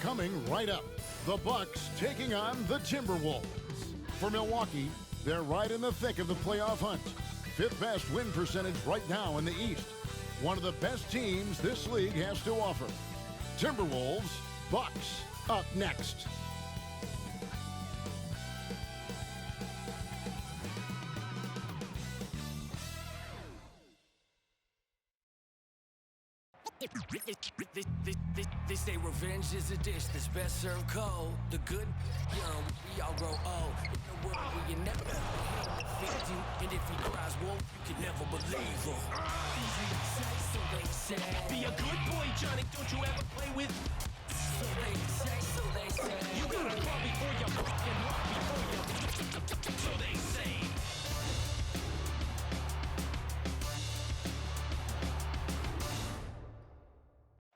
Coming right up, the Bucks taking on the Timberwolves. For Milwaukee, they're right in the thick of the playoff hunt. Fifth best win percentage right now in the East. One of the best teams this league has to offer. Timberwolves, Bucks, up next. They say revenge is a dish that's best served cold. The good, young, we all grow old. In a world where you never defeat you, and if he cries wolf, you can never believe him. Easy to say, so they say. Be a good boy, Johnny. Don't you ever play with? So they say, so they say. You gotta crawl before you walk and walk before you. So they say.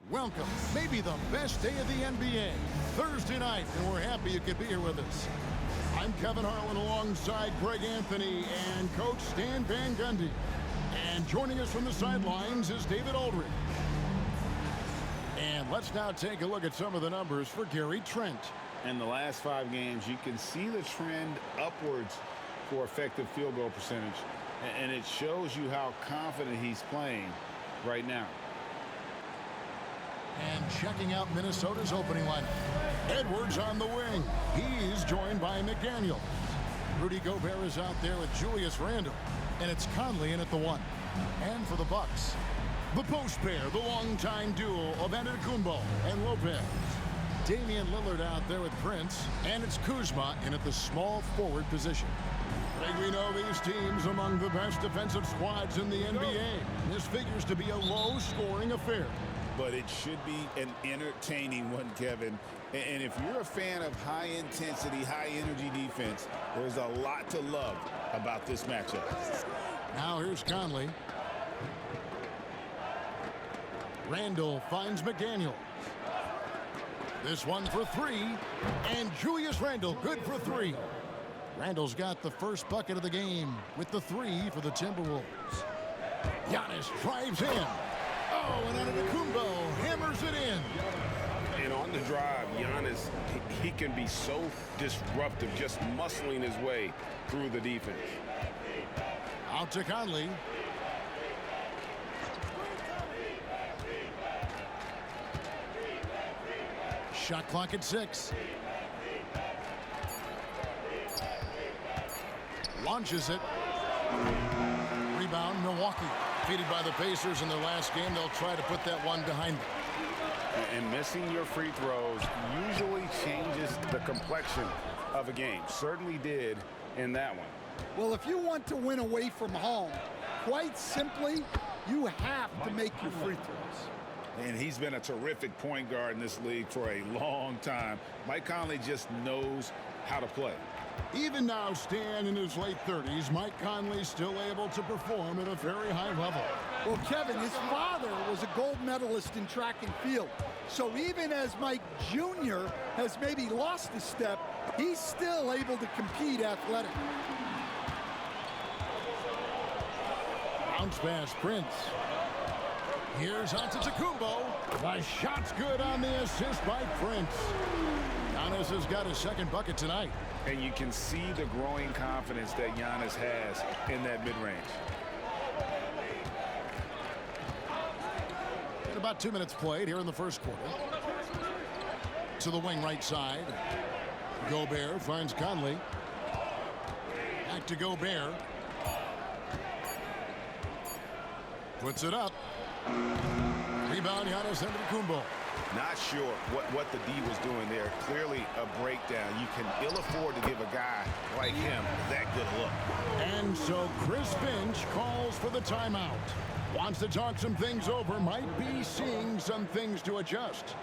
Welcome, maybe the best day of the NBA, Thursday night, and we're happy you could be here with us. I'm Kevin Harlan alongside Greg Anthony and Coach Stan Van Gundy. And joining us from the sidelines is David Aldridge. And let's now take a look at some of the numbers for Gary Trent. In the last 5 games, you can see the trend upwards for effective field goal percentage. And it shows you how confident he's playing right now. And checking out Minnesota's opening lineup. Edwards on the wing. He's joined by McDaniel. Rudy Gobert is out there with Julius Randle. And it's Conley in at the 1. And for the Bucks, the post pair, the longtime duo of Antetokounmpo and Lopez. Damian Lillard out there with Prince. And it's Kuzma in at the small forward position. We know these teams among the best defensive squads in the NBA. This figures to be a low-scoring affair. But it should be an entertaining one, Kevin. And if you're a fan of high-intensity, high-energy defense, there's a lot to love about this matchup. Now here's Conley. Randle finds McDaniel. This one for 3. And Julius Randle, good for 3. Randle's got the first bucket of the game with the 3 for the Timberwolves. Giannis drives in. Oh, and Antetokounmpo hammers it in. And on the drive, Giannis, he can be so disruptive, just muscling his way through the defense. Out to Conley. Shot clock at 6. Launches it. Rebound, Milwaukee. Defeated by the Pacers in their last game, they'll try to put that one behind them. And missing your free throws usually changes the complexion of a game. Certainly did in that one. Well, if you want to win away from home, quite simply, you have to make your free throws. And he's been a terrific point guard in this league for a long time. Mike Conley just knows how to play. Even now, Stan, in his late 30s, Mike Conley's still able to perform at a very high level. Well, Kevin, his father was a gold medalist in track and field. So even as Mike Jr. has maybe lost a step, he's still able to compete athletically. Bounce pass, Prince. Here's Antetokounmpo. The shot's good on the assist by Prince. Giannis has got his second bucket tonight. And you can see the growing confidence that Giannis has in that mid-range. And about 2 minutes played here in the first quarter. To the wing right side. Gobert finds Conley. Back to Gobert. Puts it up. Rebound, Giannis Antetokounmpo. Not sure what the D was doing there. Clearly a breakdown. You can ill afford to give a guy like him that good look. And so Chris Finch calls for the timeout. Wants to talk some things over. Might be seeing some things to adjust.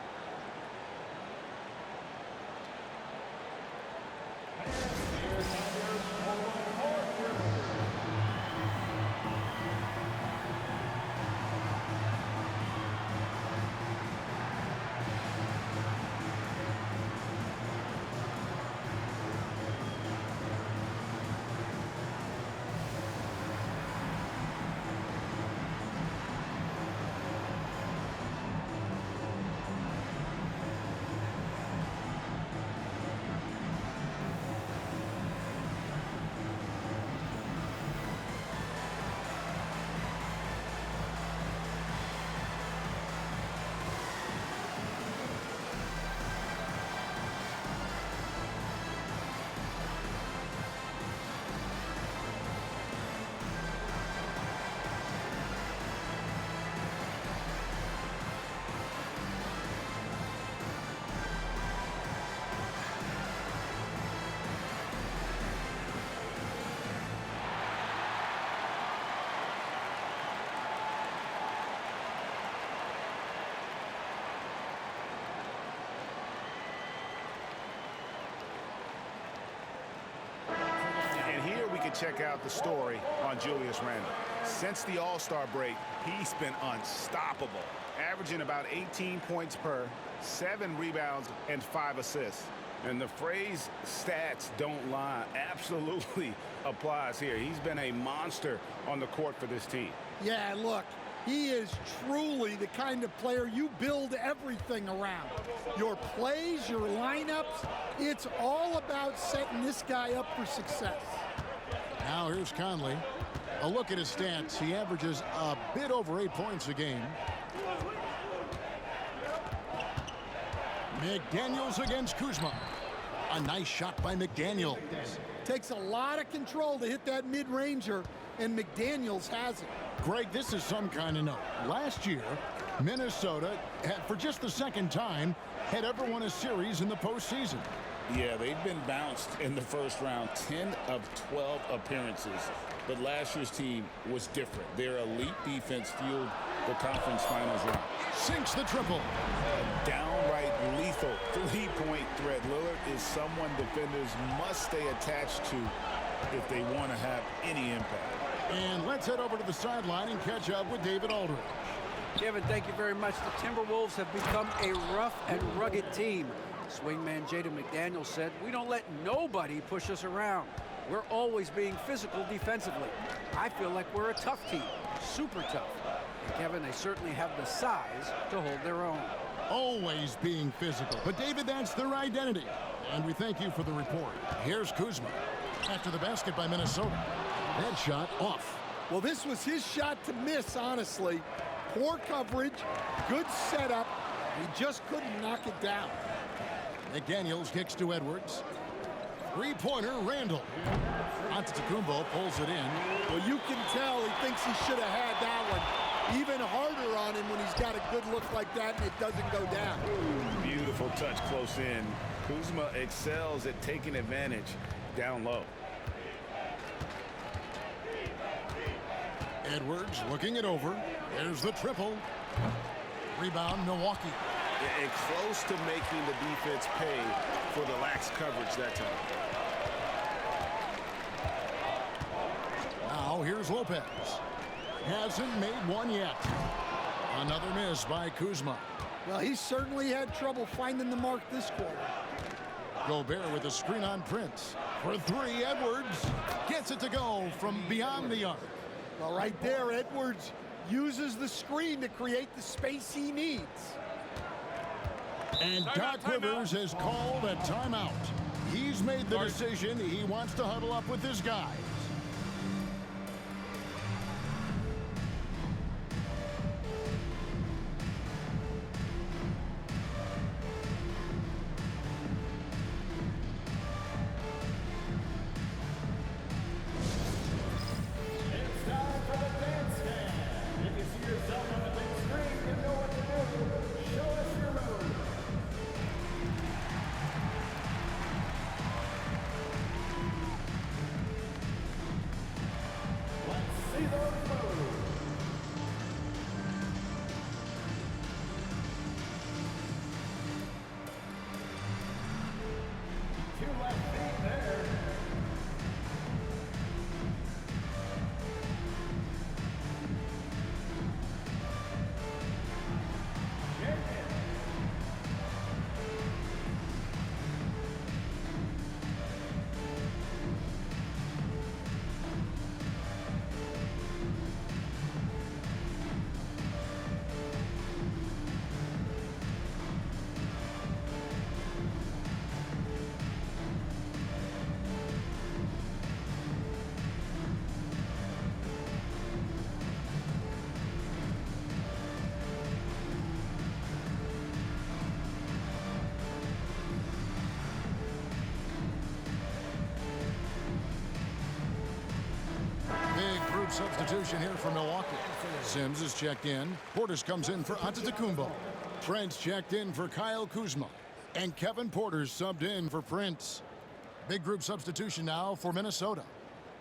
check out the story on Julius Randle. Since the All-Star break, he's been unstoppable, averaging about 18 points per, 7 rebounds, and 5 assists. And the phrase stats don't lie absolutely applies here. He's been a monster on the court for this team. Yeah, look, he is truly the kind of player you build everything around. Your plays, your lineups, it's all about setting this guy up for success. Now here's Conley. A look at his stats. He averages a bit over 8 points a game. McDaniels against Kuzma. A nice shot by McDaniels. Takes a lot of control to hit that mid-ranger, and McDaniels has it. Greg, this is some kind of note. Last year, Minnesota, for just the second time, had ever won a series in the postseason. Yeah, they've been bounced in the first round, 10 of 12 appearances. But last year's team was different. Their elite defense fueled the conference finals run. Sinks the triple. A downright lethal three-point threat. Lillard is someone defenders must stay attached to if they want to have any impact. And let's head over to the sideline and catch up with David Aldridge. Kevin, thank you very much. The Timberwolves have become a rough and rugged team. Swingman Jaden McDaniels said, "We don't let nobody push us around. We're always being physical defensively. I feel like we're a tough team, super tough." And Kevin, they certainly have the size to hold their own. Always being physical. But David, that's their identity. And we thank you for the report. Here's Kuzma. After the basket by Minnesota. That shot off. Well, this was his shot to miss, honestly. Poor coverage, good setup. He just couldn't knock it down. McDaniels kicks to Edwards. Three-pointer, Randle. Antetokounmpo pulls it in. Well, you can tell he thinks he should have had that one. Even harder on him when he's got a good look like that and it doesn't go down. Beautiful touch close in. Kuzma excels at taking advantage down low. Edwards looking it over. There's the triple. Rebound, Milwaukee. And close to making the defense pay for the lax coverage that time. Now here's Lopez. Hasn't made one yet. Another miss by Kuzma. Well, he certainly had trouble finding the mark this quarter. Gobert with a screen on Prince. For three, Edwards gets it to go from beyond the arc. Well, right there, Edwards uses the screen to create the space he needs. And Doc Rivers has called a timeout. He's made the decision. He wants to huddle up with his guys. Substitution here for Milwaukee. Sims is checked in. Portis comes in for Antetokounmpo. Trent's checked in for Kyle Kuzma. And Kevin Porter's subbed in for Prince. Big group substitution now for Minnesota.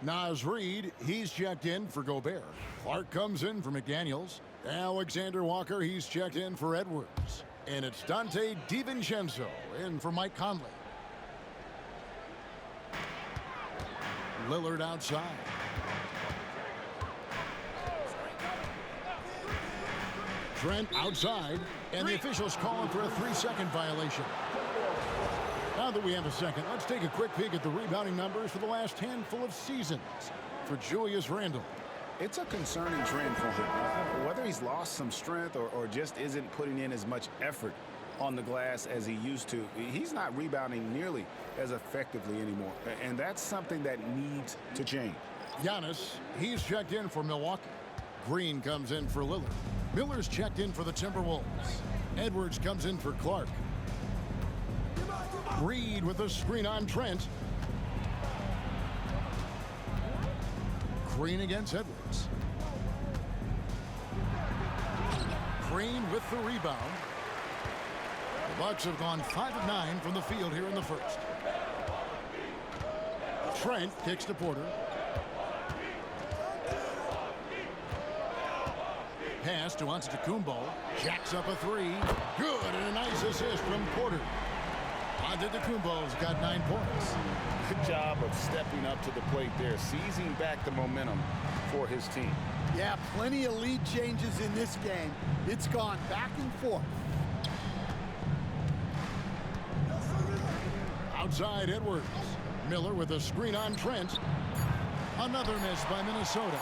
Naz Reid, he's checked in for Gobert. Clark comes in for McDaniels. Alexander Walker, he's checked in for Edwards. And it's Dante DiVincenzo in for Mike Conley. Lillard outside. Trent outside, and the officials calling for a 3-second violation. Now that we have a second, let's take a quick peek at the rebounding numbers for the last handful of seasons for Julius Randle. It's a concerning trend for him. Whether he's lost some strength or just isn't putting in as much effort on the glass as he used to, he's not rebounding nearly as effectively anymore. And that's something that needs to change. Giannis, he's checked in for Milwaukee. Green comes in for Lillard. Miller's checked in for the Timberwolves. Edwards comes in for Clark. Reed with a screen on Trent. Green against Edwards. Green with the rebound. The Bucks have gone 5 of 9 from the field here in the first. Trent kicks to Porter. Pass to Antetokounmpo. Jacks up a 3. Good, and a nice assist from Porter. Antetokounmpo's got 9 points. Good job of stepping up to the plate there, seizing back the momentum for his team. Yeah, plenty of lead changes in this game. It's gone back and forth. Outside Edwards. Miller with a screen on Trent. Another miss by Minnesota.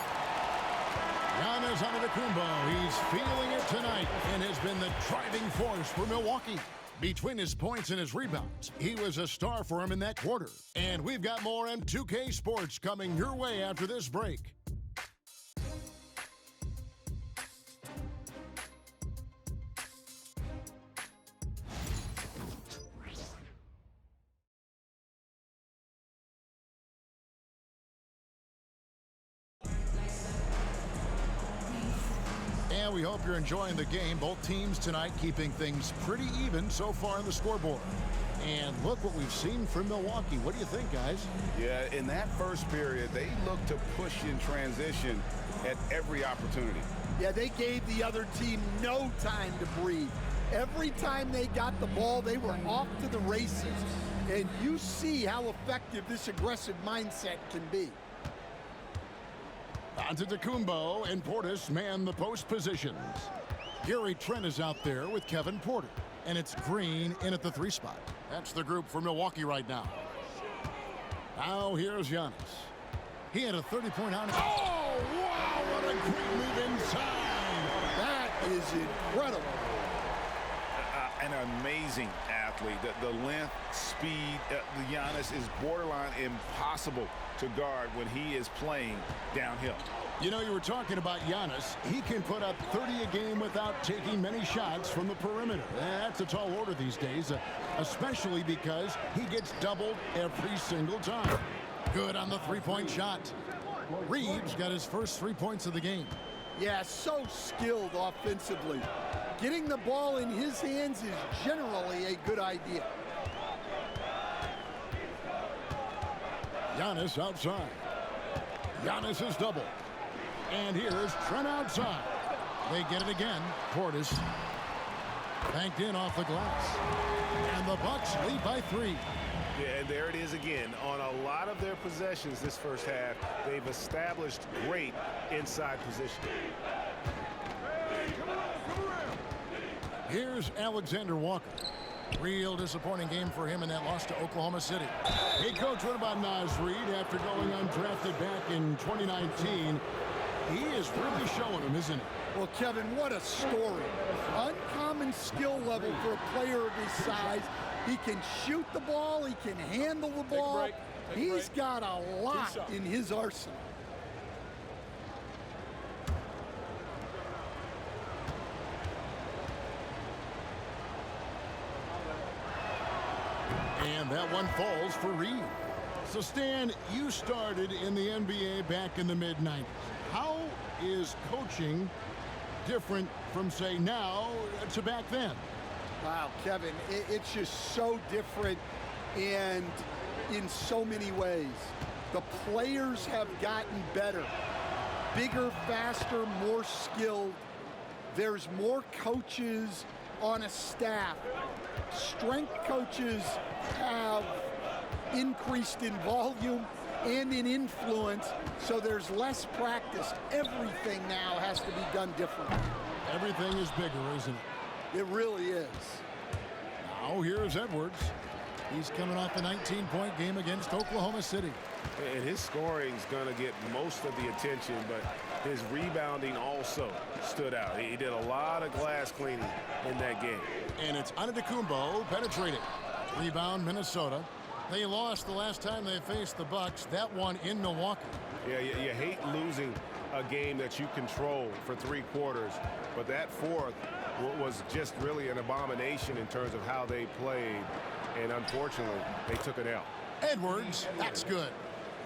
Giannis Antetokounmpo, he's feeling it tonight and has been the driving force for Milwaukee. Between his points and his rebounds, he was a star for him in that quarter. And we've got more M2K Sports coming your way after this break. And we hope you're enjoying the game. Both teams tonight keeping things pretty even so far on the scoreboard. And look what we've seen from Milwaukee. What do you think, guys? Yeah, in that first period, they looked to push in transition at every opportunity. Yeah, they gave the other team no time to breathe. Every time they got the ball, they were off to the races. And you see how effective this aggressive mindset can be. Antetokounmpo and Portis man the post positions. Gary Trent is out there with Kevin Porter. And it's Green in at the 3 spot. That's the group for Milwaukee right now. Now here's Giannis. He had a 30-point out. Oh, wow, what a great move inside. That is incredible. An amazing athlete. The length, speed, the Giannis is borderline impossible to guard when he is playing downhill. You know, you were talking about Giannis. He can put up 30 a game without taking many shots from the perimeter. That's a tall order these days, especially because he gets doubled every single time. Good on the 3-point shot. Reeves got his first 3 points of the game. Yeah, so skilled offensively. Getting the ball in his hands is generally a good idea. Giannis outside. Giannis is double. And here's Trent outside. They get it again. Portis banked in off the glass. And the Bucks lead by 3. Yeah, and there it is again. On a lot of their possessions this first half, they've established great inside position. Here's Alexander Walker. Real disappointing game for him in that loss to Oklahoma City. Hey, Coach, what about Naz Reid after going undrafted back in 2019? He is really showing him, isn't he? Well, Kevin, what a story. Uncommon skill level for a player of his size. He can shoot the ball. He can handle the ball. He's got a lot in his arsenal. And that one falls for Reed. So, Stan, you started in the NBA back in the mid-90s. How is coaching different from, say, now to back then? Wow, Kevin, it's just so different and in so many ways. The players have gotten better. Bigger, faster, more skilled. There's more coaches on a staff. Strength coaches have increased in volume. and in influence, so there's less practice. Everything now has to be done differently. Everything is bigger, isn't it? It really is. Now here's Edwards. He's coming off a 19-point game against Oklahoma City. And his scoring is going to get most of the attention, but his rebounding also stood out. He did a lot of glass cleaning in that game. And it's Antetokounmpo penetrating. Rebound, Minnesota. They lost the last time they faced the Bucks, that one in Milwaukee. Yeah, you hate losing a game that you control for 3 quarters, but that fourth was just really an abomination in terms of how they played, and unfortunately, they took it out. Edwards, that's good.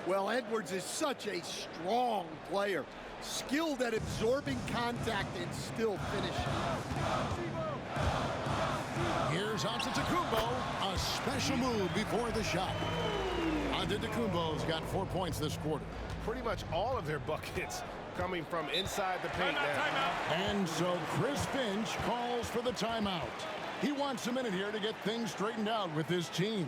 Well, Edwards is such a strong player, skilled at absorbing contact and still finishing. Here's Antetokounmpo, a special move before the shot. Antetokounmpo's got 4 points this quarter. Pretty much all of their buckets coming from inside the paint now. And so Chris Finch calls for the timeout. He wants a minute here to get things straightened out with his team.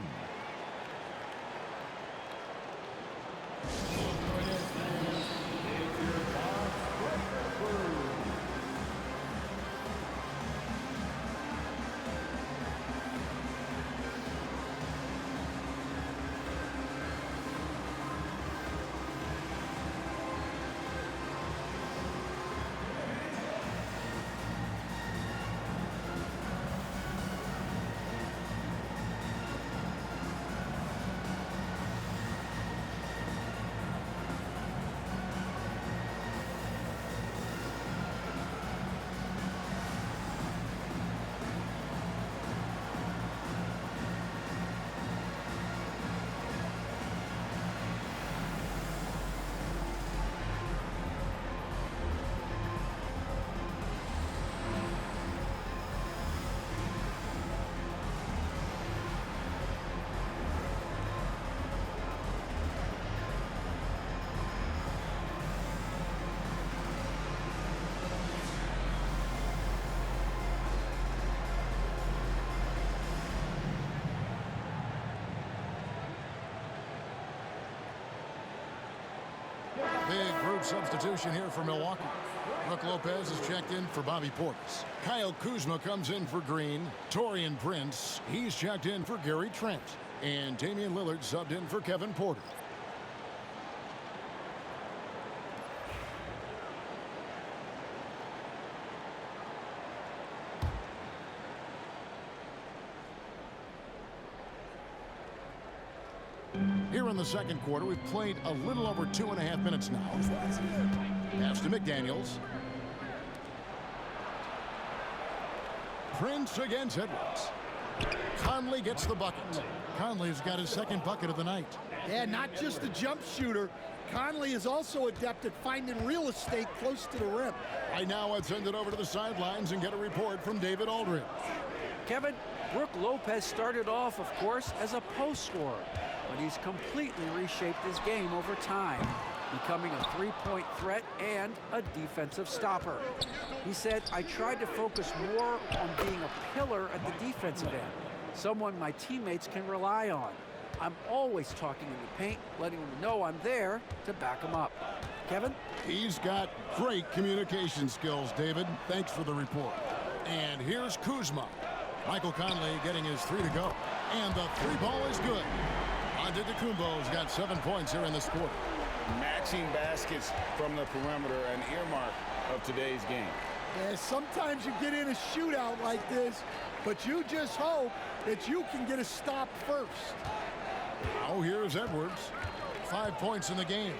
Big group substitution here for Milwaukee. Brook Lopez is checked in for Bobby Portis. Kyle Kuzma comes in for Green. Taurean Prince, he's checked in for Gary Trent. And Damian Lillard subbed in for Kevin Porter. Here in the second quarter, we've played a little over 2.5 minutes now. Pass to McDaniels. Prince against Edwards. Conley gets the bucket. Conley's got his second bucket of the night. Yeah, not just a jump shooter. Conley is also adept at finding real estate close to the rim. Right now, I'd send it over to the sidelines and get a report from David Aldridge. Kevin, Brook Lopez started off, of course, as a post scorer, but he's completely reshaped his game over time, becoming a three-point threat and a defensive stopper. He said, I tried to focus more on being a pillar at the defensive end, someone my teammates can rely on. I'm always talking in the paint, letting them know I'm there to back them up. Kevin? He's got great communication skills, David. Thanks for the report. And here's Kuzma. Michael Conley getting his three to go. And the three ball is good. Antetokounmpo's got 7 points here in this quarter. Matching baskets from the perimeter, an earmark of today's game. Yeah, sometimes you get in a shootout like this, but you just hope that you can get a stop first. Now here's Edwards. 5 points in the game.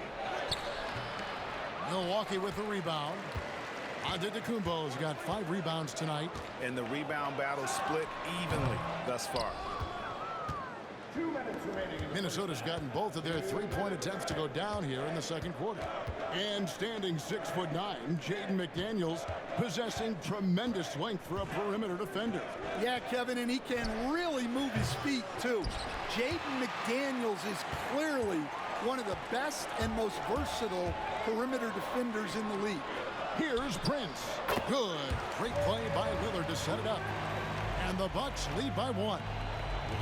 Milwaukee with the rebound. Antetokounmpo's got 5 rebounds tonight. And the rebound battle split evenly thus far. 2 minutes remaining. Minnesota's gotten both of their three-point attempts to go down here in the second quarter. And standing 6'9", Jaden McDaniels possessing tremendous length for a perimeter defender. Yeah, Kevin, and he can really move his feet, too. Jaden McDaniels is clearly one of the best and most versatile perimeter defenders in the league. Here's Prince. Good. Great play by Lillard to set it up. And the Bucks lead by 1.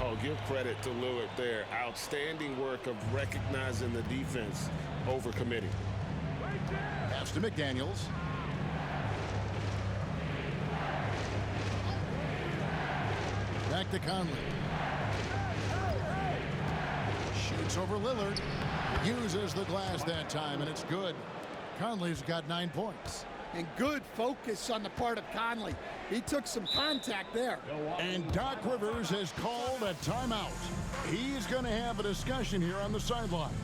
Oh, give credit to Lillard there. Outstanding work of recognizing the defense over committing. Pass to McDaniels. Back to Conley. Shoots over Lillard. Uses the glass that time, and it's good. Conley's got 9 points. And good focus on the part of Conley. He took some contact there. And Doc Rivers has called a timeout. He's going to have a discussion here on the sideline.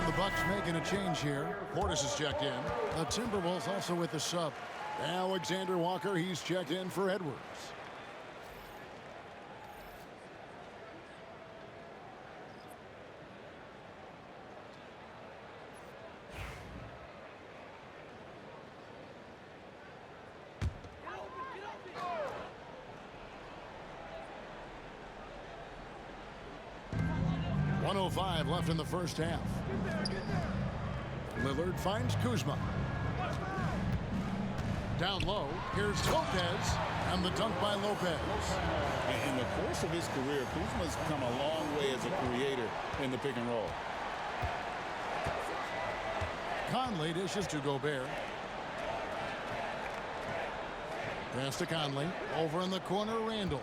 The Bucks making a change here. Portis is checked in. The Timberwolves also with the sub. Alexander Walker, he's checked in for Edwards. .105 left in the first half. Lillard finds Kuzma. Down low, here's Lopez, and the dunk by Lopez. In the course of his career, Kuzma's come a long way as a creator in the pick and roll. Conley dishes to Gobert. Pass to Conley. Over in the corner, Randall.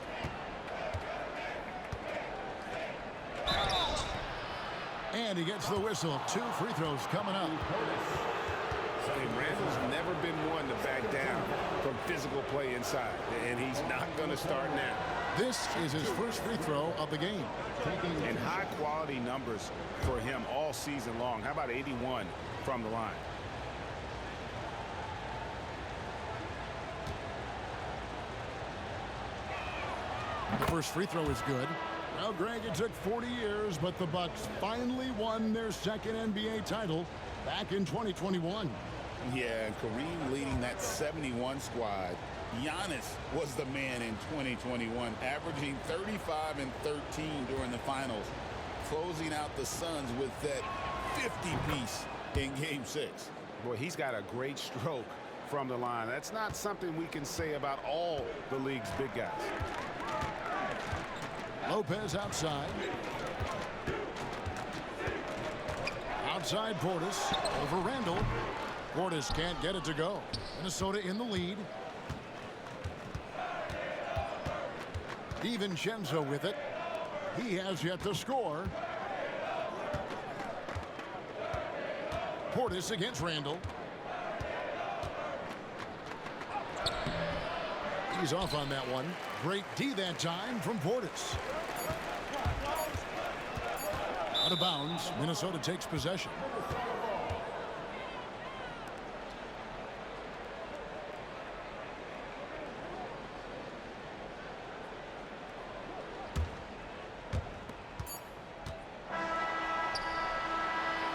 And he gets the whistle. 2 free throws coming up. Randall's never been one to back down from physical play inside, and he's not going to start now. This is his first free throw of the game. And high-quality numbers for him all season long. How about 81 from the line? The first free throw is good. Well, Greg, it took 40 years, but the Bucks finally won their second NBA title back in 2021. Yeah, and Kareem leading that 71 squad. Giannis was the man in 2021, averaging 35 and 13 during the finals, closing out the Suns with that 50-piece in Game 6. Boy, he's got a great stroke from the line. That's not something we can say about all the league's big guys. Lopez outside. Outside Portis. Over Randall. Portis can't get it to go. Minnesota in the lead. DiVincenzo with it. He has yet to score. Portis against Randall. He's off on that one. Great D that time from Portis. Out of bounds. Minnesota takes possession.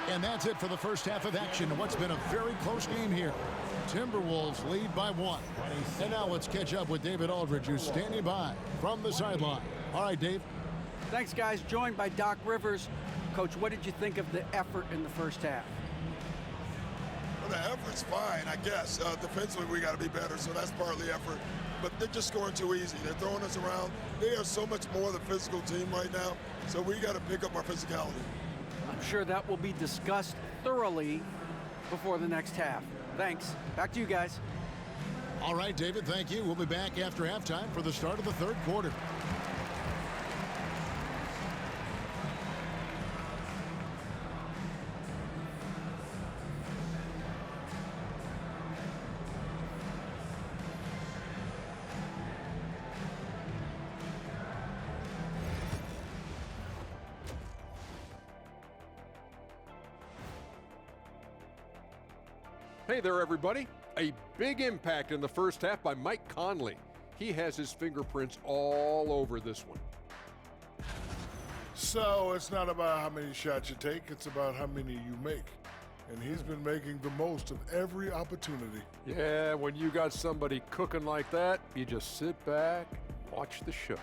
And that's it for the first half of action. What's been a very close game here. Timberwolves lead by 1. And now let's catch up with David Aldridge, who's standing by from the sideline. All right, Dave. Thanks, guys. Joined by Doc Rivers. Coach, what did you think of the effort in the first half? Well, effort's fine, I guess. Defensively, we got to be better, so that's partly effort. But they're just scoring too easy. They're throwing us around. They are so much more the physical team right now, so we got to pick up our physicality. I'm sure that will be discussed thoroughly before the next half. Thanks. Back to you guys. All right, David, thank you. We'll be back after halftime for the start of the third quarter. Hey there, everybody. A big impact in the first half by Mike Conley. He has his fingerprints all over this one. So it's not about how many shots you take, it's about how many you make. And he's been making the most of every opportunity. Yeah, when you got somebody cooking like that, you just sit back, watch the show.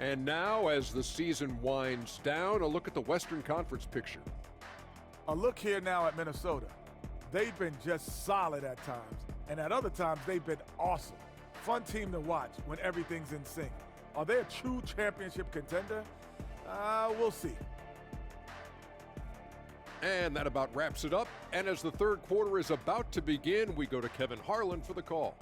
And now, as the season winds down, a look at the Western Conference picture. A look here now at Minnesota. They've been just solid at times, and at other times they've been awesome. Fun team to watch when everything's in sync. Are they a true championship contender? We'll see. And that about wraps it up. And as the third quarter is about to begin, we go to Kevin Harlan for the call.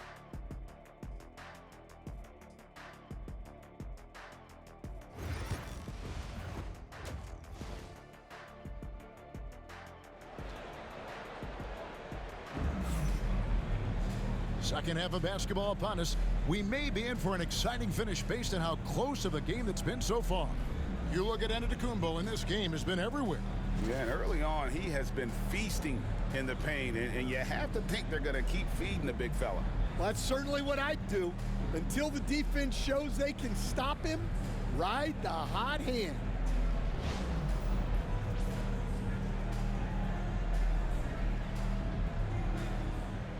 Second half of basketball upon us. We may be in for an exciting finish based on how close of a game that's been so far. You look at Antetokounmpo, and this game has been everywhere. Yeah, and early on, he has been feasting in the paint, and you have to think they're going to keep feeding the big fella. Well, that's certainly what I'd do. Until the defense shows they can stop him, ride the hot hand.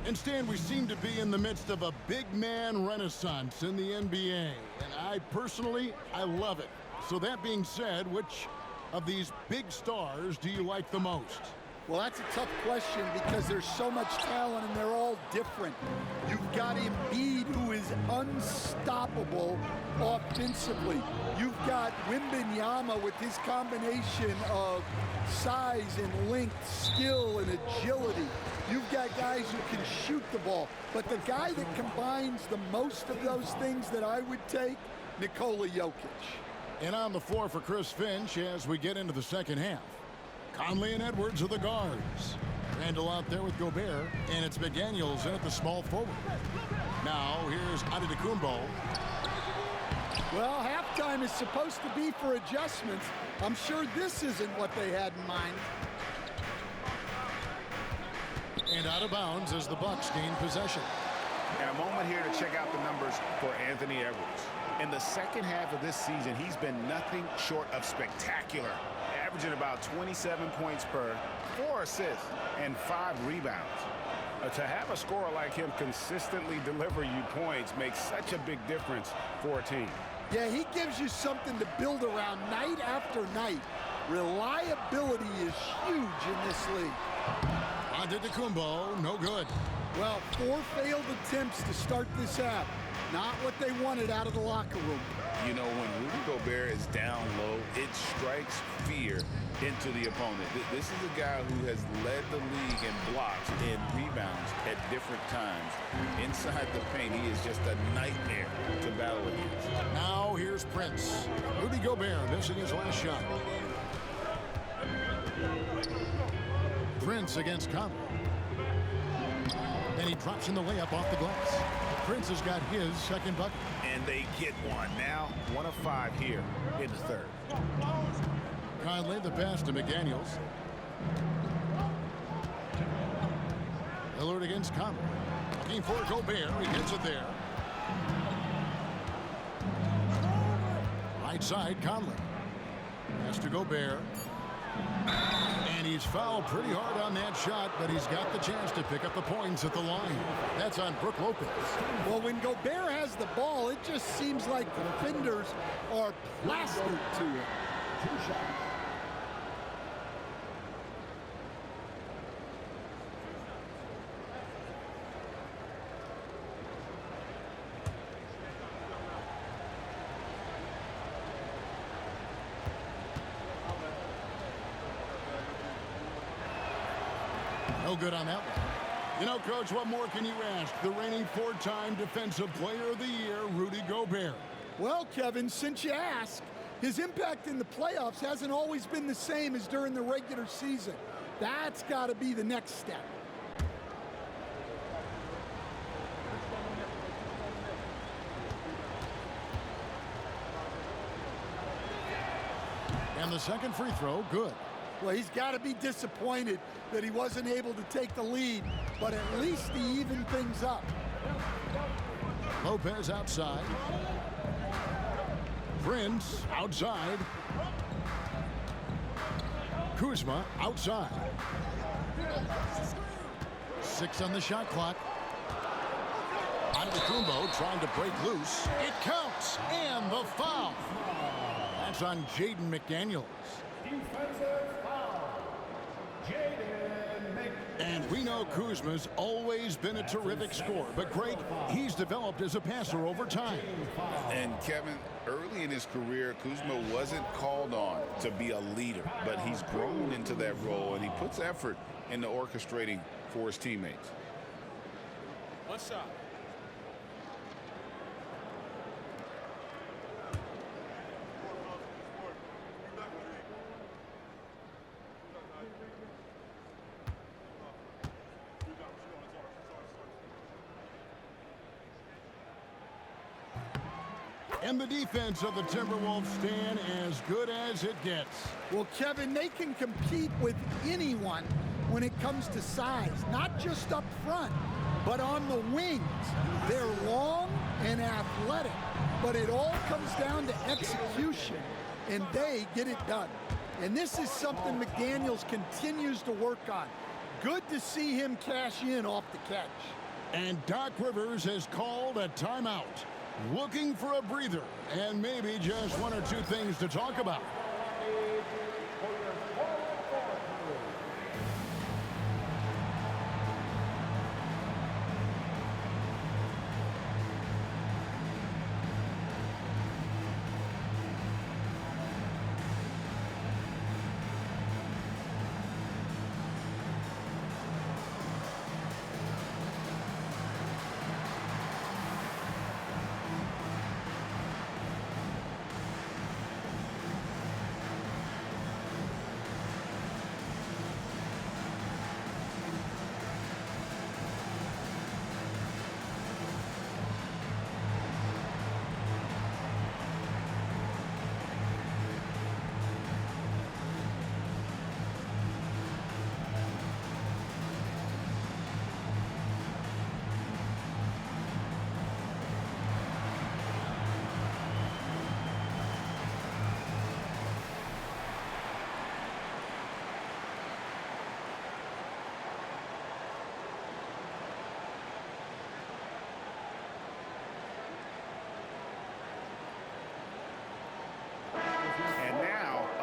And Stan, we seem to be in the midst of a big man renaissance in the NBA. And I personally love it. So that being said, which of these big stars do you like the most? Well, that's a tough question because there's so much talent and they're all different. You've got Embiid, who is unstoppable offensively. You've got Wembanyama with his combination of size and length, skill and agility. You've got guys who can shoot the ball. But the guy that combines the most of those things that I would take, Nikola Jokic. And on the floor for Chris Finch as we get into the second half. Conley and Edwards are the guards. Randall out there with Gobert, and it's McDaniels in at the small forward. Now here's Antetokounmpo. Well, halftime is supposed to be for adjustments. I'm sure this isn't what they had in mind. And out of bounds as the Bucks gain possession. And a moment here to check out the numbers for Anthony Edwards. In the second half of this season, he's been nothing short of spectacular, averaging about 27 points per, 4 assists, and 5 rebounds. To have a scorer like him consistently deliver you points makes such a big difference for a team. Yeah, he gives you something to build around night after night. Reliability is huge in this league. Antetokounmpo, no good. Well, 4 failed attempts to start this half. Not what they wanted out of the locker room. You know, when Rudy Gobert is down low, it strikes fear into the opponent. This is a guy who has led the league in blocks and rebounds at different times. Inside the paint, he is just a nightmare to battle against. Now here's Prince. Rudy Gobert missing his last shot. Prince against Conley. And he drops in the layup off the glass. Prince has got his second bucket. And they get one. Now 1 of 5 here in the third. Conley the pass to McDaniels. Lillard against Conley. Looking for Gobert. He gets it there. Right side, Conley. Pass to Gobert. And he's fouled pretty hard on that shot, but he's got the chance to pick up the points at the line. That's on Brook Lopez. Well, when Gobert has the ball, it just seems like the defenders are plastered to it. No good on that one. You know, Coach, what more can you ask? The reigning 4-time Defensive Player of the Year, Rudy Gobert. Well, Kevin, since you ask, his impact in the playoffs hasn't always been the same as during the regular season. That's got to be the next step. And the second free throw, good. Well, he's got to be disappointed that he wasn't able to take the lead, but at least he evened things up. Lopez outside. Prince outside. Kuzma outside. 6 on the shot clock. Antetokounmpo trying to break loose. It counts, and the foul. That's on Jaden McDaniels. Defensive foul. And we know Kuzma's always been a terrific scorer, but Greg, he's developed as a passer over time. And Kevin, early in his career, Kuzma wasn't called on to be a leader, but he's grown into that role, and he puts effort into orchestrating for his teammates. One shot. And the defense of the Timberwolves stand as good as it gets. Well, Kevin, they can compete with anyone when it comes to size, not just up front, but on the wings. They're long and athletic, but it all comes down to execution, and they get it done. And this is something McDaniels continues to work on. Good to see him cash in off the catch. And Doc Rivers has called a timeout, looking for a breather and maybe just one or two things to talk about.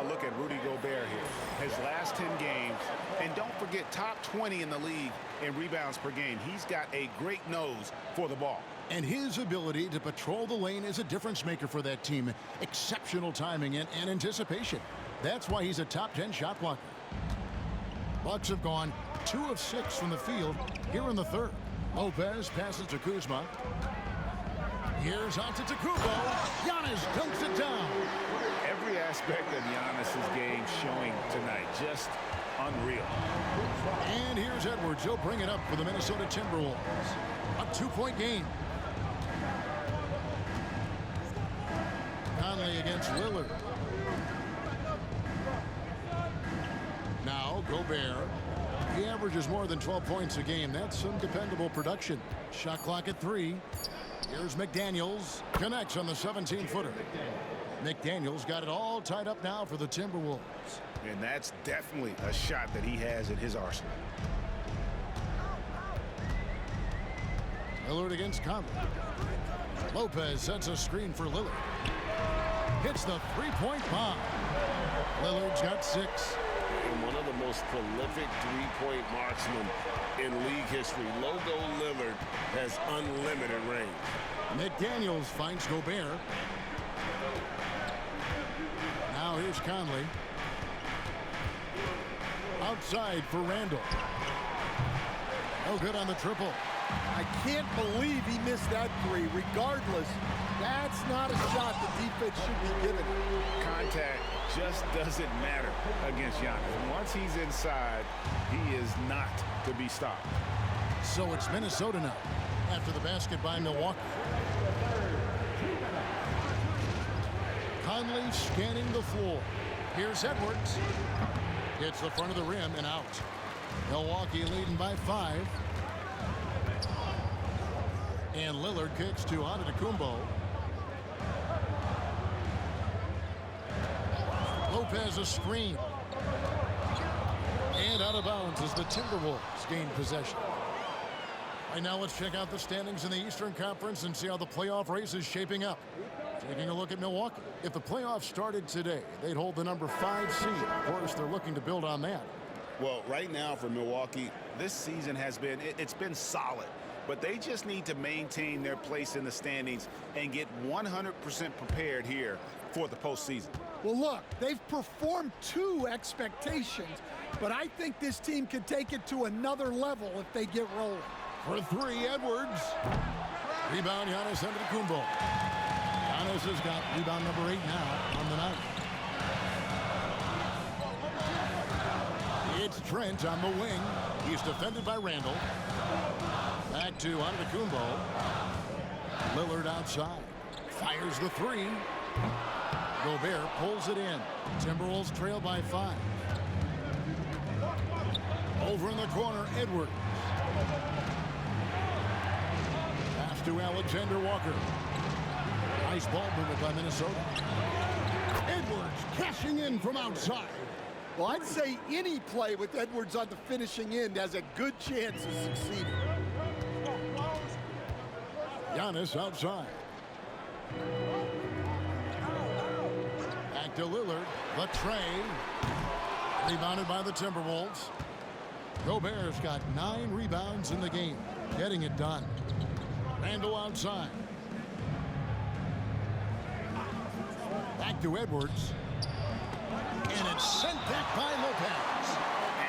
Look at Rudy Gobert here. His last 10 games, and don't forget, top 20 in the league in rebounds per game. He's got a great nose for the ball. And his ability to patrol the lane is a difference maker for that team. Exceptional timing and anticipation. That's why he's a top 10 shot blocker. Bucks have gone 2 of 6 from the field here in the third. Lopez passes to Kuzma. Here's Antetokounmpo. Giannis dunks it down. Every aspect of Giannis's game showing tonight, just unreal. And here's Edwards. He'll bring it up for the Minnesota Timberwolves. A 2-point game. Conley against Lillard. Now Gobert. He averages more than 12 points a game. That's some dependable production. Shot clock at 3. Here's McDaniels. Connects on the 17-footer. McDaniels got it all tied up now for the Timberwolves. And that's definitely a shot that he has in his arsenal. Lillard against Conley. Lopez sets a screen for Lillard. Hits the three-point bomb. Lillard's got 6. And one of the most prolific three-point marksmen in league history. Logo Lillard has unlimited range. McDaniels finds Gobert. Now here's Conley. Outside for Randall. No good on the triple. I can't believe he missed that three. Regardless, that's not a shot the defense should be giving. Contact just doesn't matter against Giannis. Once he's inside, he is not to be stopped. So it's Minnesota now after the basket by Milwaukee. Conley scanning the floor. Here's Edwards. Hits the front of the rim and out. Milwaukee leading by 5. And Lillard kicks to Antetokounmpo. Lopez a screen. And out of bounds as the Timberwolves gain possession. Right now, let's check out the standings in the Eastern Conference and see how the playoff race is shaping up. Taking a look at Milwaukee. If the playoffs started today, they'd hold the number 5 seed. Of course, they're looking to build on that. Well, right now for Milwaukee, this season has been, it's been solid. But they just need to maintain their place in the standings and get 100% prepared here for the postseason. Well, look, they've performed to expectations, but I think this team can take it to another level if they get rolling. For 3, Edwards. Rebound, Giannis Antetokounmpo. Giannis has got rebound number 8 now on the night. It's Trent on the wing. He's defended by Randall. Back to Antetokounmpo. Lillard outside. Fires the 3. Gobert pulls it in. Timberwolves trail by 5. Over in the corner, Edwards. Pass to Alexander Walker. Nice ball movement by Minnesota. Edwards cashing in from outside. Well, I'd say any play with Edwards on the finishing end has a good chance of succeeding. Giannis outside. Back to Lillard. The tray. Rebounded by the Timberwolves. Gobert's got 9 rebounds in the game. Getting it done. Randall outside. Back to Edwards. And it's sent back by Lopez.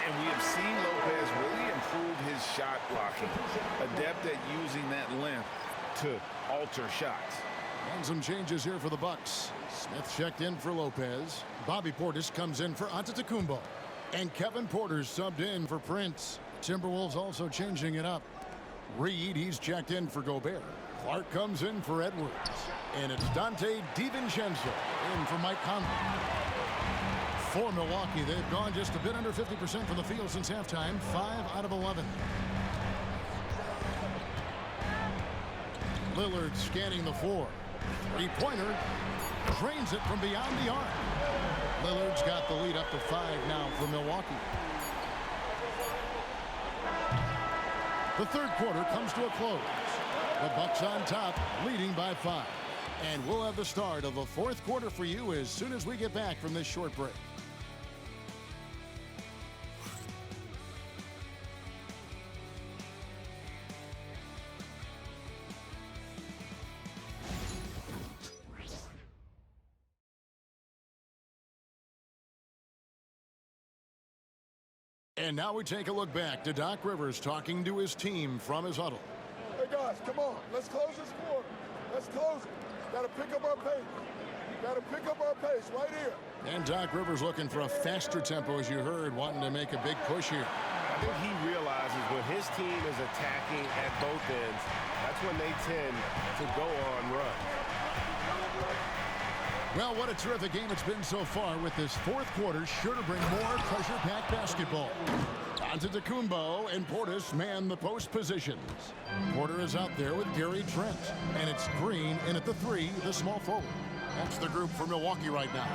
And we have seen Lopez really improve his shot blocking. Adept at using that length to alter shots. And some changes here for the Bucks. Smith checked in for Lopez. Bobby Portis comes in for Antetokounmpo. And Kevin Porter's subbed in for Prince. Timberwolves also changing it up. Reed, he's checked in for Gobert. Clark comes in for Edwards. And it's Dante DiVincenzo in for Mike Conley. For Milwaukee, they've gone just a bit under 50% from the field since halftime. 5 out of 11. Lillard scanning the floor. 3-pointer. Drains it from beyond the arc. Lillard's got the lead up to 5 now for Milwaukee. The third quarter comes to a close. The Bucks on top, leading by 5. And we'll have the start of the fourth quarter for you as soon as we get back from this short break. And now we take a look back to Doc Rivers talking to his team from his huddle. Hey guys, come on. Let's close this quarter. Let's close it. Got to pick up our pace. Got to pick up our pace right here. And Doc Rivers looking for a faster tempo, as you heard, wanting to make a big push here. I think he realizes when his team is attacking at both ends, that's when they tend to go on runs. Well, what a terrific game it's been so far, with this fourth quarter sure to bring more pressure-packed basketball. Antetokounmpo and Portis man the post positions. Porter is out there with Gary Trent. And it's Green in at the 3, the small forward. That's the group for Milwaukee right now.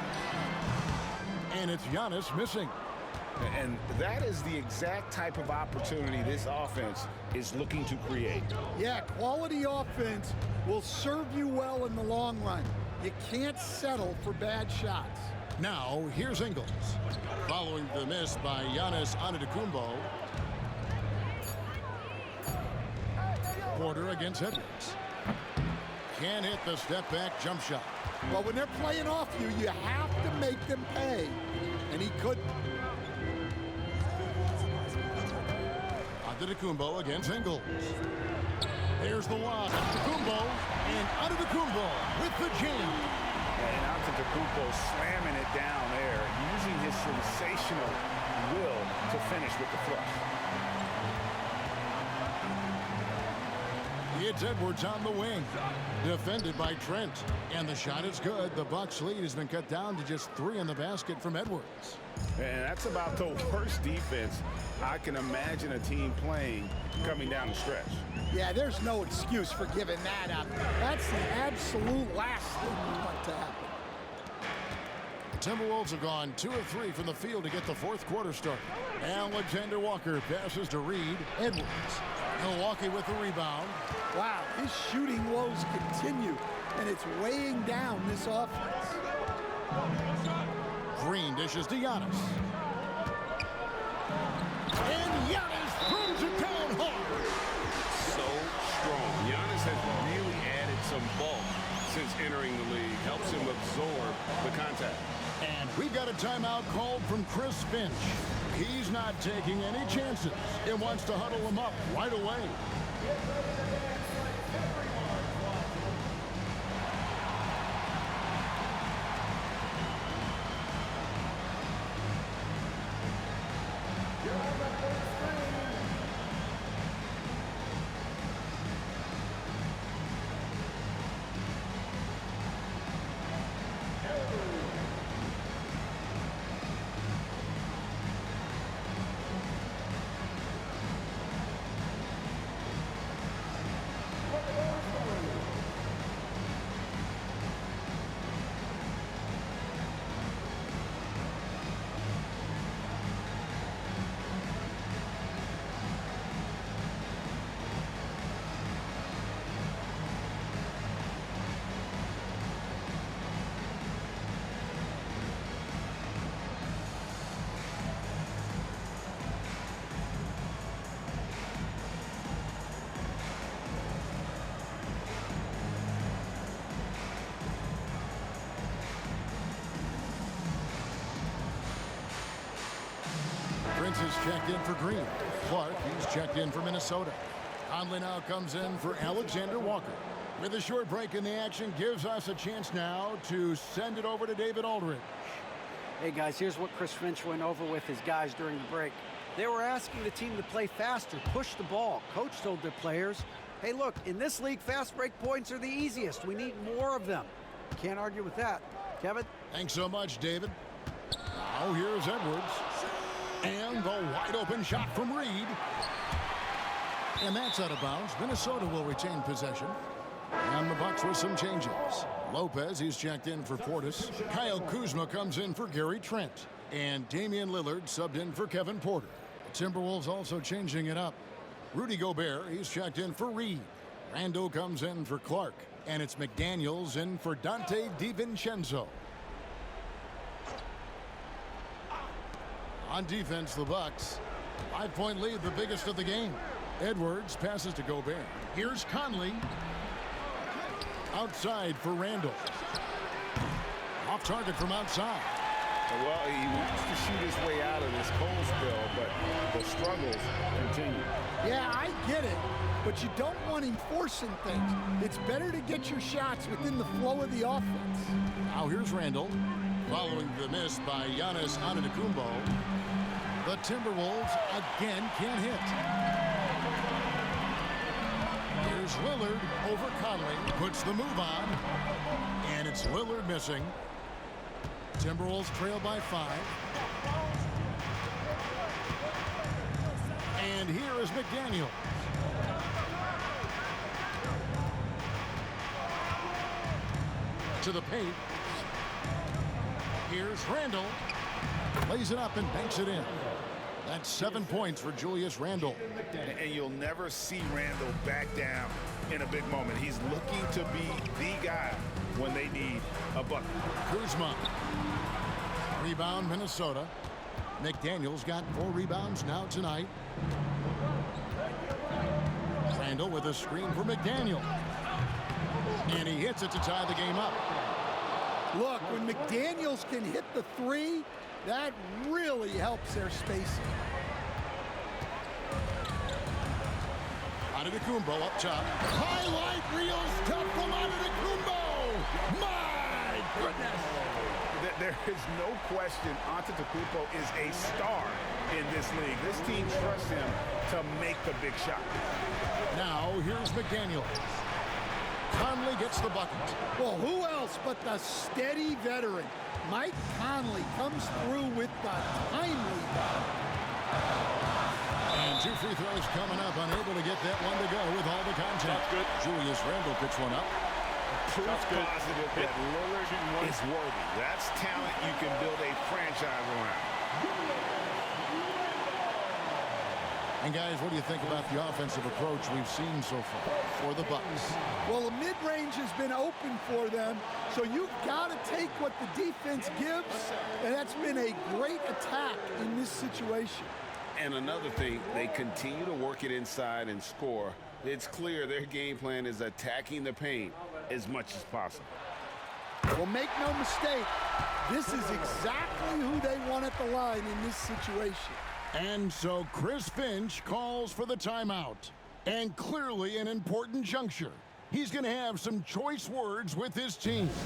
And it's Giannis missing. And that is the exact type of opportunity this offense is looking to create. Yeah, quality offense will serve you well in the long run. You can't settle for bad shots. Now, here's Ingles. Following the miss by Giannis Antetokounmpo. Porter against Edwards. Can't hit the step-back jump shot. Well, when they're playing off you, you have to make them pay. And he couldn't. Antetokounmpo against Ingles. There's the lob. Antetokounmpo, and Antetokounmpo with the jam. And Antetokounmpo slamming it down there, using his sensational will to finish with the flush. It's Edwards on the wing, defended by Trent, and the shot is good. The Bucks lead has been cut down to just 3 in the basket from Edwards. And that's about the worst defense I can imagine a team playing coming down the stretch. Yeah, there's no excuse for giving that up. That's the absolute last thing you want to happen. The Timberwolves have gone 2 of 3 from the field to get the fourth quarter started. Alexander Walker passes to Reed. Edwards. Milwaukee with the rebound. Wow, his shooting woes continue, and it's weighing down this offense. Green dishes to Giannis. And Giannis throws it down hard. So strong. Giannis has really added some bulk since entering the league. Helps him absorb the contact. And we've got a timeout called from Chris Finch. He's not taking any chances. He wants to huddle him up right away. Prince is checked in for Green. Clark, he's checked in for Minnesota. Conley now comes in for Alexander Walker. With a short break in the action, gives us a chance now to send it over to David Aldridge. Hey, guys, here's what Chris Finch went over with his guys during the break. They were asking the team to play faster, push the ball. Coach told their players, hey, look, in this league, fast break points are the easiest. We need more of them. Can't argue with that. Kevin? Thanks so much, David. Now here's Edwards. And the wide open shot from Reed. And that's out of bounds. Minnesota will retain possession. And the Bucks with some changes. Lopez, he's checked in for Portis. Kyle Kuzma comes in for Gary Trent. And Damian Lillard subbed in for Kevin Porter. The Timberwolves also changing it up. Rudy Gobert, he's checked in for Reed. Randall comes in for Clark. And it's McDaniels in for Dante DiVincenzo. On defense, the Bucks. 5-point lead, the biggest of the game. Edwards passes to Gobert. Here's Conley. Outside for Randall. Off target from outside. Well, he wants to shoot his way out of this cold spell, but the struggles continue. Yeah, I get it, but you don't want him forcing things. It's better to get your shots within the flow of the offense. Now here's Randall. Following the miss by Giannis Antetokounmpo. The Timberwolves again can't hit. Here's Lillard over Conley. Puts the move on. And it's Lillard missing. Timberwolves trail by 5. And here is McDaniel. To the paint. Here's Randall. Lays it up and banks it in. That's 7 points for Julius Randle. And you'll never see Randall back down in a big moment. He's looking to be the guy when they need a bucket. Kuzma. Rebound, Minnesota. McDaniel's got 4 rebounds now tonight. Randall with a screen for McDaniel. And he hits it to tie the game up. Look, when McDaniels can hit the 3, that really helps their spacing. Antetokounmpo up top. Highlight reels tough from Antetokounmpo. My goodness. There is no question Antetokounmpo is a star in this league. This team trusts him to make the big shot. Now, here's McDaniel. Conley gets the bucket. Well, who else but the steady veteran? Mike Conley comes through with the timely bucket. And 2 free throws coming up. Unable to get that one to go with all the contact. Good. Julius Randle picks one up. Proof positive that Lillard is worthy. That's talent you can build a franchise around. And guys, what do you think about the offensive approach we've seen so far for the Bucks? Well, the mid-range has been open for them, so you've got to take what the defense gives, and that's been a great attack in this situation. And another thing, they continue to work it inside and score. It's clear their game plan is attacking the paint as much as possible. Well, make no mistake, this is exactly who they want at the line in this situation. And so Chris Finch calls for the timeout. And clearly an important juncture. He's going to have some choice words with his team. It's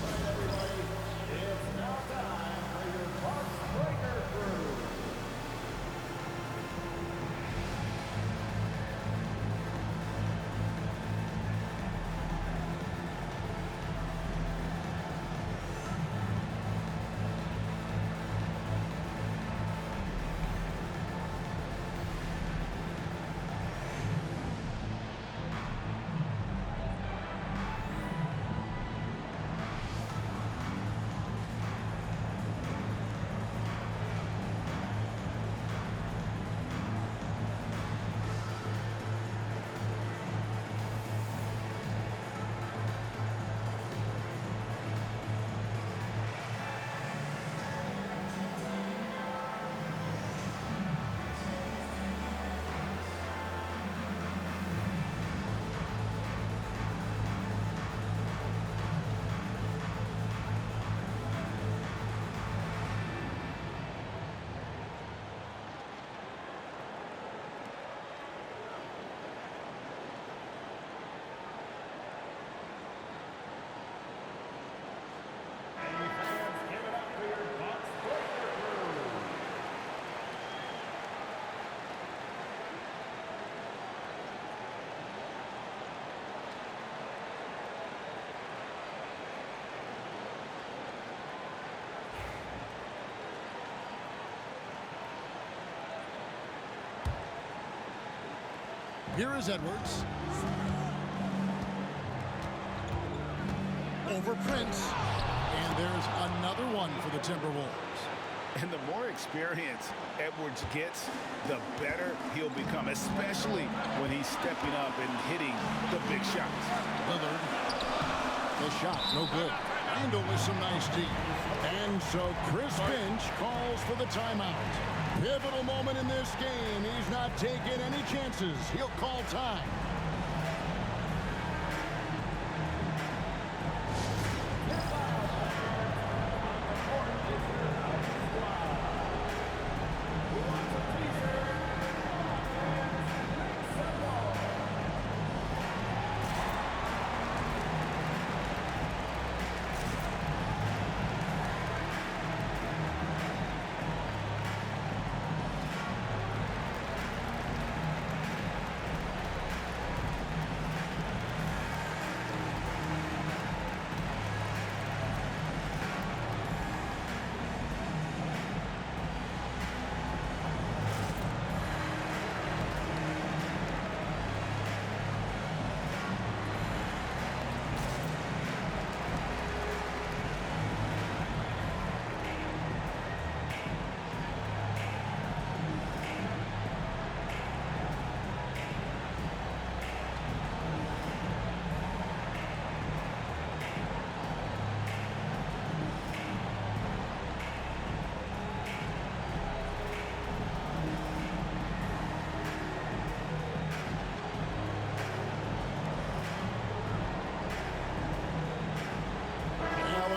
now time for your Bucks Breaker Crew. Here is Edwards. Over Prince. And there's another one for the Timberwolves. And the more experience Edwards gets, the better he'll become, especially when he's stepping up and hitting the big shots. Lillard. The shot, no good. Randle with some nice D. And so Chris Finch calls for the timeout. Pivotal moment in this game. He's not taking any chances. He'll call time.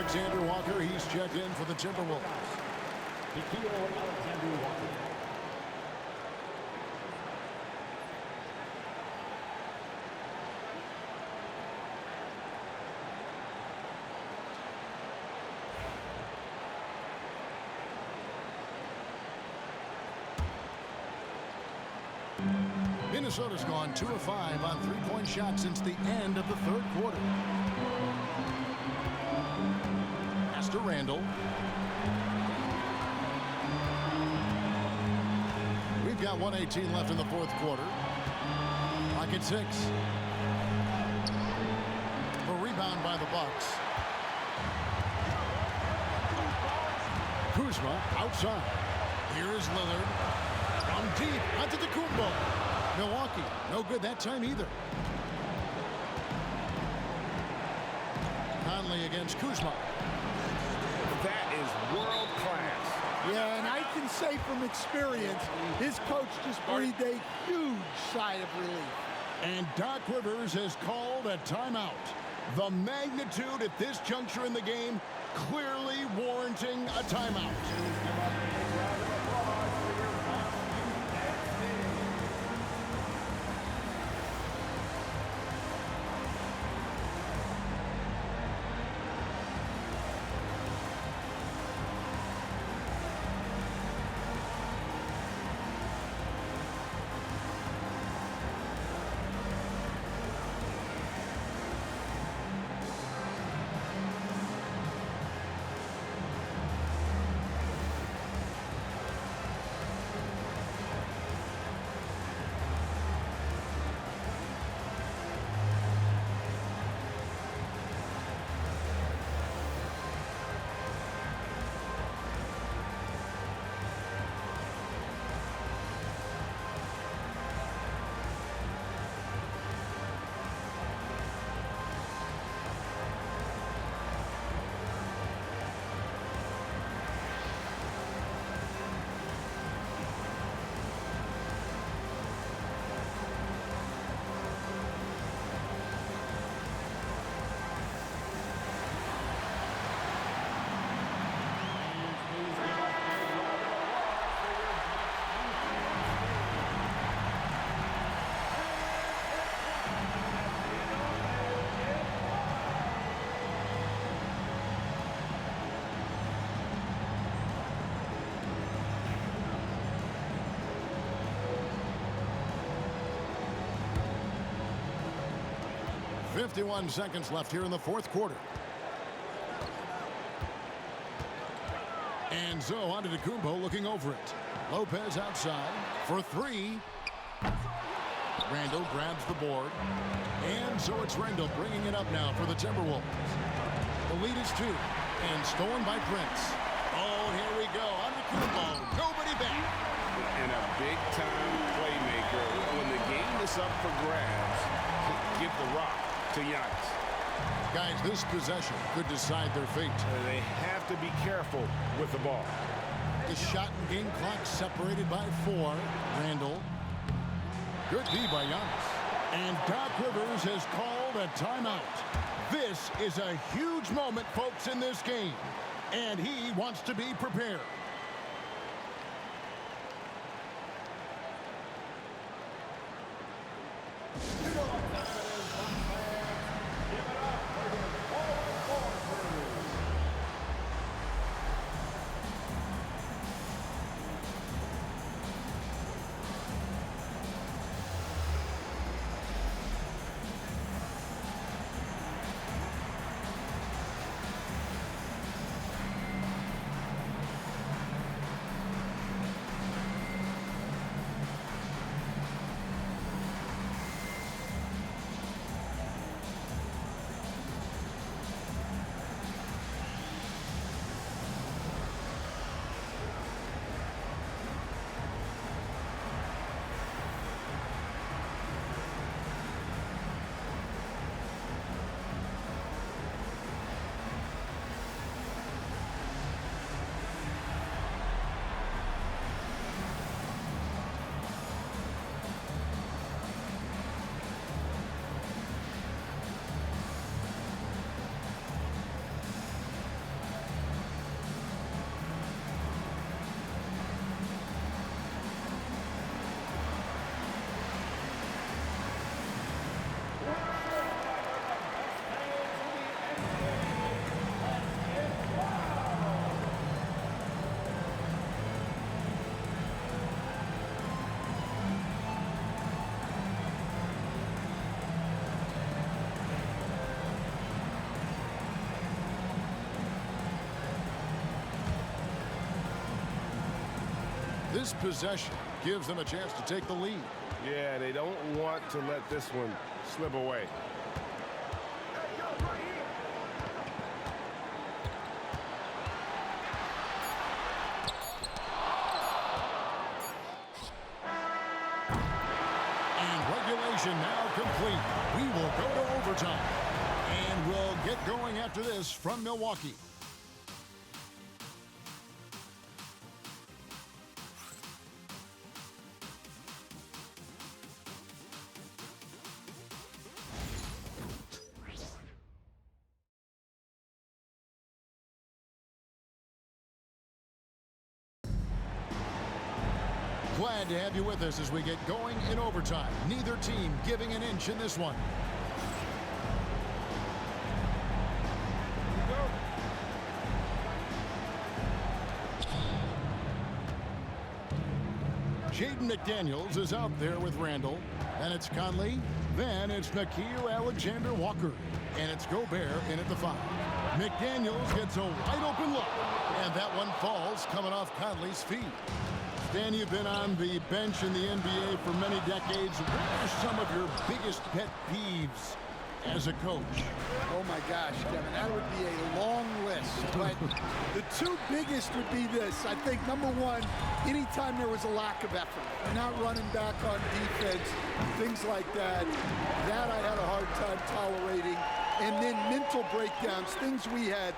Alexander Walker, he's checked in for the Timberwolves. Alexander Walker. Minnesota's gone 2 of 5 on three-point shots since the end of the third quarter. Pass to Randall. We've got 1:18 left in the fourth quarter. Clock at 6. A rebound by the Bucks. Kuzma outside. Here is Lillard. From deep. Antetokounmpo. Milwaukee, no good that time either. Conley against Kuzma. That is world class. Yeah, and I can say from experience, his coach just breathed a huge sigh of relief. And Doc Rivers has called a timeout. The magnitude at this juncture in the game clearly warranting a timeout. .51 seconds left here in the fourth quarter. And so Antetokounmpo looking over it. Lopez outside for 3. Randall grabs the board. And so it's Randall bringing it up now for the Timberwolves. The lead is 2. And stolen by Prince. Oh, here we go. Antetokounmpo. Nobody back. And a big-time playmaker. When the game is up for grabs, give the rock to Giannis. Guys, this possession could decide their fate. They have to be careful with the ball. The shot and game clock separated by 4. Randall. Good D by Giannis. And Doc Rivers has called a timeout. This is a huge moment, folks, in this game. And he wants to be prepared. This possession gives them a chance to take the lead. Yeah, they don't want to let this one slip away. Now complete. We will go to overtime. And we'll get going after this from Milwaukee. Glad to have you with us as we get going in overtime. Neither team giving an inch in this one. Jaden McDaniels is out there with Randall. Then it's Conley. Then it's Nickeil Alexander-Walker. And it's Gobert in at the 5. McDaniels gets a wide open look. And that one falls coming off Conley's feet. Dan, you've been on the bench in the NBA for many decades. What are some of your biggest pet peeves as a coach? Oh my gosh, Kevin, that would be a long list. But the two biggest would be this. I think number one, anytime there was a lack of effort, not running back on defense, things like that, that I had a hard time tolerating. And then mental breakdowns, things we had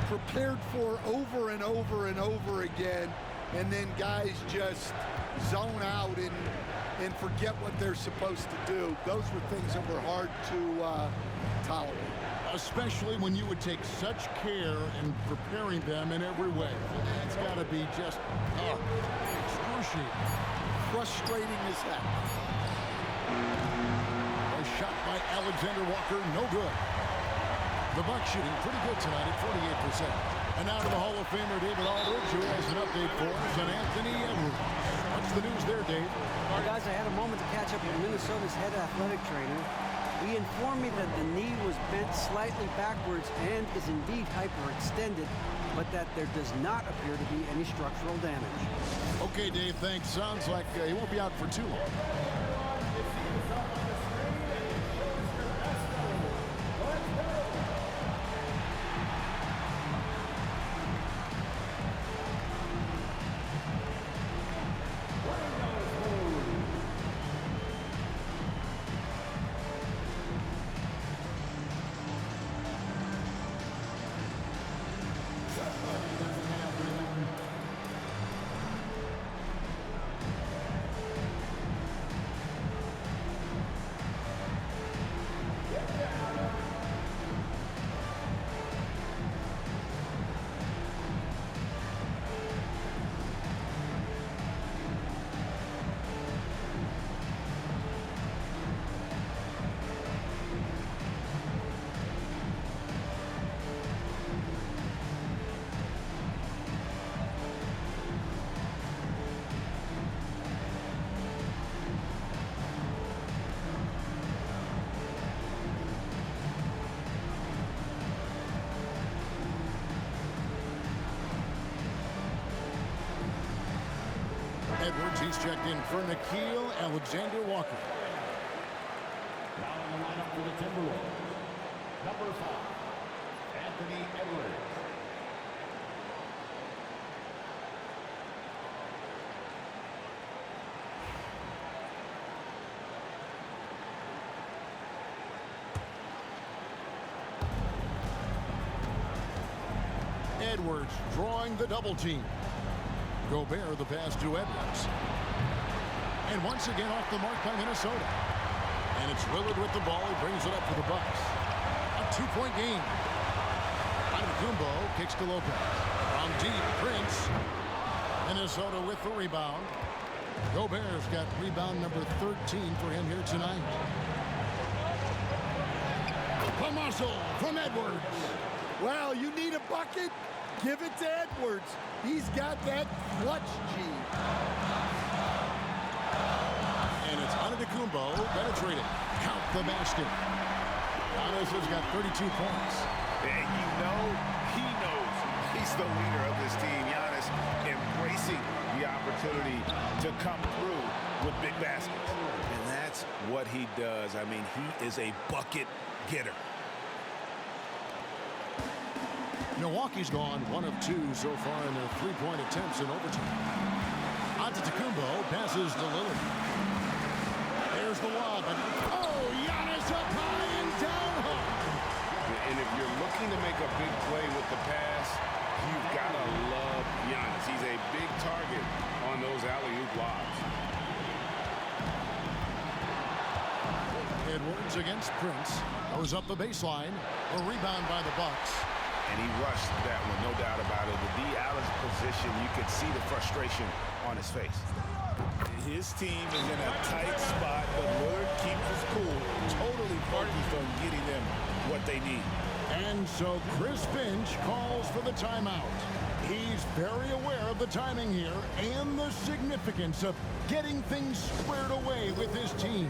prepared for over and over and over again. And then guys just zone out and forget what they're supposed to do. Those were things that were hard to tolerate. Especially when you would take such care in preparing them in every way. That's got to be just excruciating. Frustrating as heck. A shot by Alexander-Walker, no good. The Bucks shooting pretty good tonight at 48%. And now to the Hall of Famer David Aldridge, who has an update for us on Anthony Edwards. What's the news there, Dave? Well, guys, I had a moment to catch up with Minnesota's head athletic trainer. He informed me that the knee was bent slightly backwards and is indeed hyperextended, but that there does not appear to be any structural damage. Okay, Dave, thanks. Sounds like he won't be out for too long. Edwards, he's checked in for Nickeil Alexander-Walker. Now in the lineup for the Timberwolves, number 5, Anthony Edwards. Edwards drawing the double team. Gobert the pass to Edwards. And once again off the mark by Minnesota. And it's Lillard with the ball. He brings it up for the Bucks. A 2-point game. Antetokounmpo kicks to Lopez. From deep, Prince. Minnesota with the rebound. Gobert's got rebound number 13 for him here tonight. A muscle from Edwards. Well, you need a bucket? Give it to Edwards. He's got that clutch gene. And it's Antetokounmpo penetrating. Count the basket. Giannis has got 32 points. And you know he knows he's the leader of this team. Giannis embracing the opportunity opportunity to come through with big baskets. And that's what he does. I mean, he is a bucket getter. Milwaukee's gone 1 of 2 so far in their three-point attempts in overtime. Antetokounmpo passes to Lillard. There's the lob. Oh, Giannis up high and down hard. And if you're looking to make a big play with the pass, you've got to love Giannis. He's a big target on those alley-oop lobs. Edwards against Prince. Goes up the baseline. A rebound by the Bucks. And he rushed that one, no doubt about it. With D. Allen's position, you could see the frustration on his face. His team is in a tight spot, but Lillard keeps his cool, totally focused on getting them what they need. And so Chris Finch calls for the timeout. He's very aware of the timing here and the significance of getting things squared away with his team.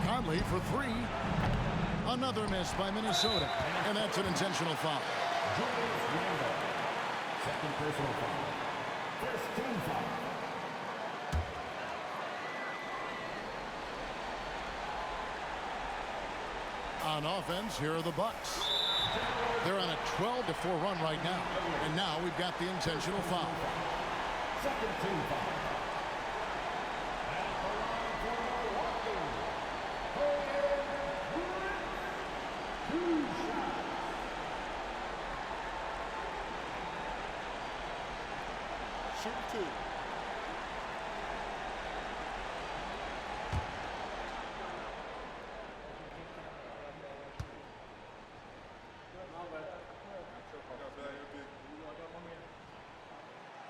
Conley for 3. Another miss by Minnesota. And that's an intentional foul. Second personal foul. First team foul. On offense, here are the Bucks. They're on a 12-4 run right now. And now we've got the intentional foul. Second team foul.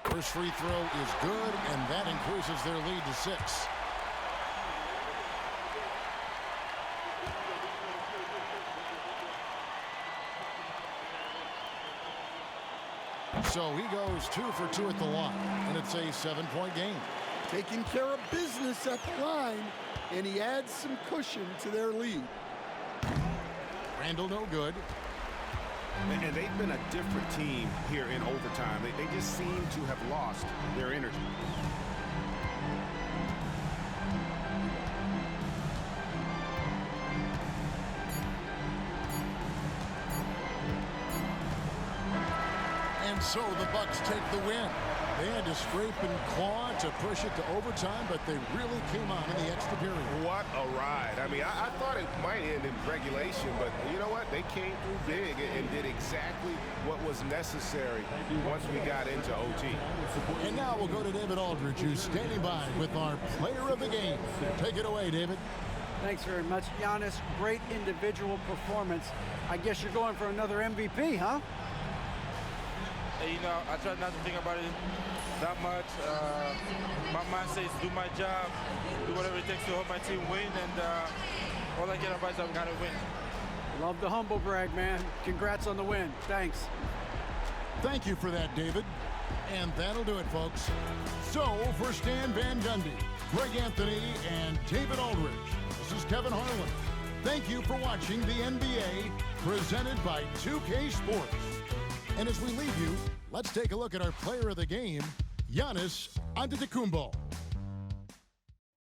First free throw is good, and that increases their lead to 6. So he goes 2 for 2 at the line, and it's a 7-point game. Taking care of business at the line, and he adds some cushion to their lead. Randall no good. And they've been a different team here in overtime. They just seem to have lost their energy. And so the Bucks take the win. They had to scrape and claw to push it to overtime, but they really came on in the extra period. What a ride. I mean, I thought it might end in regulation, but you know what? They came through big and did exactly what was necessary once we got into OT. And now we'll go to David Aldridge, who's standing by with our player of the game. Take it away, David. Thanks very much, Giannis. Great individual performance. I guess you're going for another MVP, huh? You know, I try not to think about it that much. My mindset is do my job, do whatever it it takes to help my team win, and all I care about is that we got to win. Love the humble brag, man. Congrats on the win. Thanks. Thank you for that, David. And that'll do it, folks. So, for Stan Van Gundy, Greg Anthony, and David Aldridge, this is Kevin Harlan. Thank you for watching the NBA, presented by 2K Sports. And as we leave you, let's take a look at our player of the game, Giannis Antetokounmpo.